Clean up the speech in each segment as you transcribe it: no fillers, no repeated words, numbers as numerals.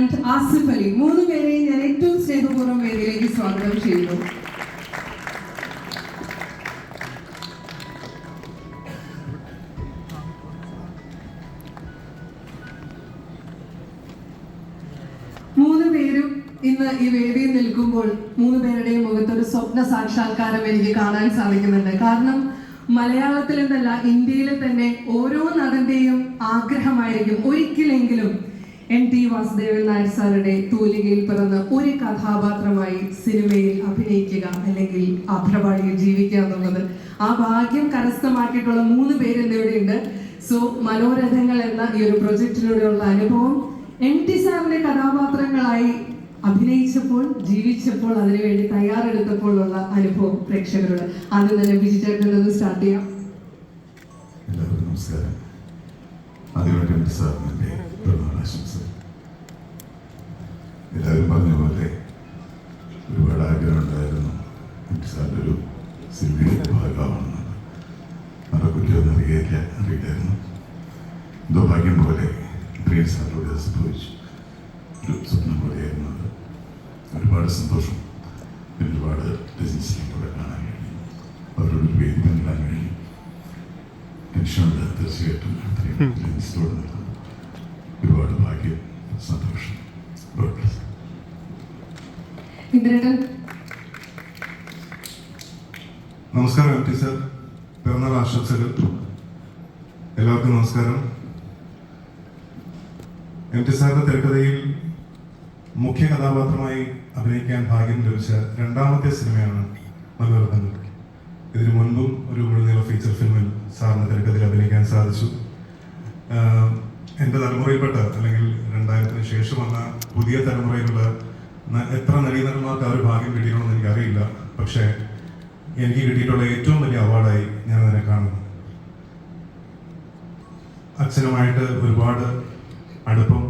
And Asif Ali. മൂന്ന് പേരെയും ഞാൻ ഏറ്റവും സ്നേഹപൂർവ്വം വേദിയിലേക്ക് സ്വാഗതം ചെയ്യുന്നു. മൂന്ന് പേരും ഇന്ന് ഈ വേദിയിൽ നിൽക്കുമ്പോൾ മൂന്ന് പേരുടെയും മുഖത്തൊരു സ്വപ്ന സാക്ഷാത്കാരം എനിക്ക് കാണാൻ സാധിക്കുന്നുണ്ട്. കാരണം മലയാളത്തിൽ എന്നല്ല, ഇന്ത്യയിലെ തന്നെ ഓരോ നടന്റെയും ആഗ്രഹമായിരിക്കും ഒരിക്കലെങ്കിലും NT വാസുദേവൻ നായർ സാറുടെ തൂലികയിൽ പിറന്ന് ഒരു കഥാപാത്രമായി സിനിമയിൽ അഭിനയിക്കുക, അല്ലെങ്കിൽ അഭ്രപാളിയിൽ ജീവിക്കുക എന്നുള്ളത്. ആ ഭാഗ്യം കരസ്ഥമാക്കിയിട്ടുള്ള മൂന്ന് പേര് എന്നിവിടെയുണ്ട്. സോ മനോരഥങ്ങൾ എന്ന ഈ ഒരു പ്രൊജക്റ്റിലൂടെയുള്ള അനുഭവം NT സാറിന്റെ കഥാപാത്രങ്ങളായി അഭിനയിച്ചപ്പോൾ, ജീവിച്ചപ്പോൾ, അതിനുവേണ്ടി തയ്യാറെടുത്തപ്പോൾ ഉള്ള അനുഭവം പ്രേക്ഷകരോട് ആദ്യം തന്നെ ബിജിചേട്ടനിൽ നിന്ന് സ്റ്റാർട്ട് ചെയ്യാം. എല്ലാവർക്കും നമസ്കാരം. ആദ്യമായിട്ട് NT സാറിന്റെ പിറന്നാൾ ആശംസ. എല്ലാവരും പറഞ്ഞ പോലെ ഒരുപാട് ആഗ്രഹം ഉണ്ടായിരുന്നു NT സാറിൻ്റെ ഒരു സിനിമയുടെ ഭാഗമാണെന്നത്. നടക്കില്ലെന്ന് അറിയില്ലായിരുന്നു. എന്തോ ഭാഗ്യം പോലെ പ്രിയ സാറിലൂടെ സംഭവിച്ചു. ഒരു സ്വപ്നം പോലെയായിരുന്നു അത്. ഒരുപാട് സന്തോഷം. ഒരുപാട് ബിസിനസ്സിലൂടെ കാണാൻ കഴിയും, അവരോട് വേദി പങ്കിടാൻ കഴിയും. ടെൻഷനുണ്ട് തീർച്ചയായിട്ടും. ബിസിനസ്സിലൂടെ നിൽക്കുന്നു. ഒരുപാട് ഭാഗ്യം, സന്തോഷം. നമസ്കാരം NT സാർ, പിറന്നാൾ ആശംസകൾ. എല്ലാവർക്കും നമസ്കാരം. NT സാറിന്റെ തിരക്കഥയിൽ മുഖ്യ കഥാപാത്രമായി അഭിനയിക്കാൻ ഭാഗ്യം ലഭിച്ച രണ്ടാമത്തെ സിനിമയാണ് മനോരഥങ്ങൾ. ഇതിനു മുൻപും ഒരു മുഴുനീള ഫീച്ചർ ഫിലിമിൽ സാറിന്റെ തിരക്കഥയിൽ അഭിനയിക്കാൻ സാധിച്ചു. എൻ്റെ തലമുറയിൽപ്പെട്ട, അല്ലെങ്കിൽ 2000-ന് ശേഷം വന്ന പുതിയ തലമുറയിലുള്ള എത്ര നടീനടന്മാർക്ക് ആ ഒരു ഭാഗ്യം കിട്ടിയിട്ടുണ്ടെന്ന് എനിക്കറിയില്ല. പക്ഷേ എനിക്ക് കിട്ടിയിട്ടുള്ള ഏറ്റവും വലിയ അവാർഡായി ഞാൻ അതിനെ കാണുന്നു. അച്ഛനുമായിട്ട് ഒരുപാട് അടുപ്പം,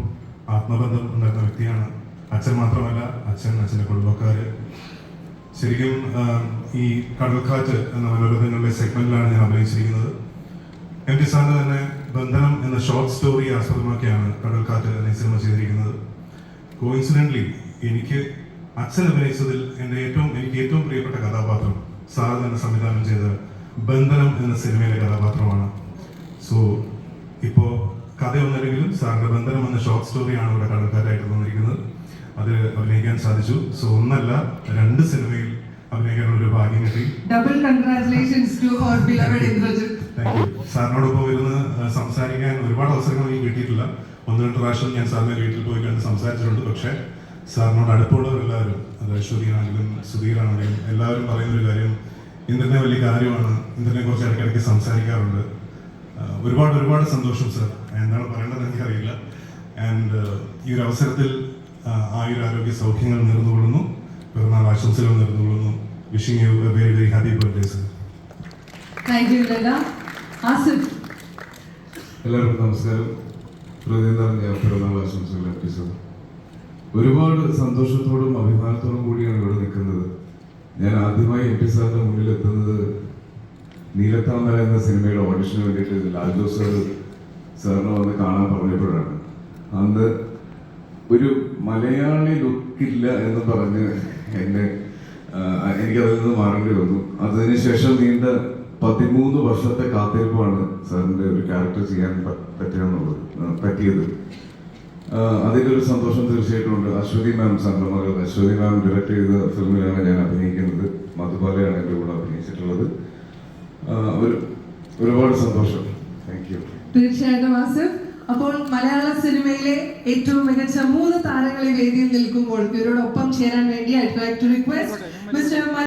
ആത്മബന്ധം ഉണ്ടായിരുന്ന വ്യക്തിയാണ്. അച്ഛൻ മാത്രമല്ല, അച്ഛൻ്റെ കുടുംബക്കാര്. ശരിക്കും ഈ കടൽക്കാറ്റ് എന്ന മനോരഥങ്ങളുടെ സെഗ്മെന്റിലാണ് ഞാൻ അഭിനയിച്ചിരിക്കുന്നത്. NT സാറിന്റെ തന്നെ ബന്ധനം എന്ന ഷോർട്ട് സ്റ്റോറി ആസ്പദമാക്കിയാണ് കടൽക്കാറ്റ് എന്ന സിനിമ ചെയ്തിരിക്കുന്നത്. കോയിൻസിഡന്റ്ലി എനിക്ക് അച്ഛൻ അഭിനയിച്ചതിൽ എനിക്ക് ഏറ്റവും പ്രിയപ്പെട്ട കഥാപാത്രം സാർ തന്നെ സംവിധാനം ചെയ്ത ബന്ധനം എന്ന സിനിമയിലെ കഥാപാത്രമാണ്. സോ ഇപ്പോൾ കഥയൊന്നല്ലെങ്കിലും സാറിന്റെ ബന്ധനം എന്ന ഷോർട്ട് സ്റ്റോറിയാണ് ഇവിടെ കടൽക്കാറ്റായിട്ട് തോന്നിയിരിക്കുന്നത്. അത് അഭിനയിക്കാൻ സാധിച്ചു. സോ ഒന്നല്ല, 2 സിനിമയിൽ അഭിനയിക്കാനുള്ള ഒരു ഭാഗ്യം കിട്ടി. Double congratulations to our beloved Indrajith. Thank you. സാറിനോടൊപ്പം ഇരുന്ന് സംസാരിക്കാൻ ഒരുപാട് അവസരങ്ങൾ എനിക്ക് കിട്ടിയിട്ടില്ല. 1-2 പ്രാവശ്യം ഞാൻ സാറിന്റെ വീട്ടിൽ പോയി കണ്ട് സംസാരിച്ചിട്ടുണ്ട്. പക്ഷേ സാറിനോട് അടുപ്പമുള്ളവരെല്ലാവരും, അത് ഐശ്വര്യയാണെങ്കിലും സുധീറാണെങ്കിലും എല്ലാവരും പറയുന്നൊരു കാര്യം, ഇന്ദ്രനെ വലിയ കാര്യമാണ്, ഇന്ദ്രനെ കുറിച്ച് ഇടയ്ക്കിടയ്ക്ക് സംസാരിക്കാറുണ്ട്. ഒരുപാട് സന്തോഷം സർ. എന്താണ് പറയേണ്ടതെന്ന് എനിക്കറിയില്ല. ആൻഡ് ഈ ഒരു അവസരത്തിൽ ആയുരാരോഗ്യ സൗഖ്യങ്ങൾ നേർന്നുകൊള്ളുന്നു, പിറന്നാൾ ആശംസകൾ നേർന്നുകൊള്ളുന്നു. Wishing you a very happy birthday sir. Thank you. Asif. എല്ലാവർക്കും നമസ്കാരം. ഹൃദയം നിറഞ്ഞ പിറന്നാൾ ആശംസകൾ NT സാർ. ഒരുപാട് സന്തോഷത്തോടും അഭിമാനത്തോടും കൂടിയാണ് ഇവിടെ നിൽക്കുന്നത്. ഞാൻ ആദ്യമായി NT സാറിന്റെ മുന്നിൽ എത്തുന്നത് നീലത്താമര എന്ന സിനിമയുടെ ഓഡിഷന് വേണ്ടിയിട്ട് ലാൽ ജോസ് സാറിനെ വന്ന് കാണാൻ പറഞ്ഞപ്പോഴാണ്. അന്ന് ഒരു മലയാളി ലുക്കില്ല എന്ന് പറഞ്ഞ് എനിക്കതിൽ നിന്ന് മാറേണ്ടി വന്നു. അതിനുശേഷം നീണ്ട 13 വർഷത്തെ കാത്തിരിപ്പാണ് സാറിൻ്റെ ഒരു ക്യാരക്ടർ ചെയ്യാൻ പറ്റിയത്. അതിൻ്റെ ഒരു സന്തോഷം തീർച്ചയായിട്ടും ഉണ്ട്. അശ്വതി മാം, സാറിൻ്റെ മകൾ അശ്വതി മാം ഡയറക്റ്റ് ചെയ്ത ഫിലിമിലാണ് ഞാൻ അഭിനയിക്കുന്നത്. മധുബാലയാണ് എൻ്റെ കൂടെ അഭിനയിച്ചിട്ടുള്ളത്. ഒരുപാട് സന്തോഷം. Thank you. തീർച്ചയായിട്ടും ആസിഫ്. അപ്പോൾ മലയാള സിനിമയിലെ ഏറ്റവും മികച്ച 3 താരങ്ങളെ വേദിയിൽ നിൽക്കുമ്പോൾ ഇവരോടൊപ്പം ചേരാൻ വേണ്ടി I would like to request mister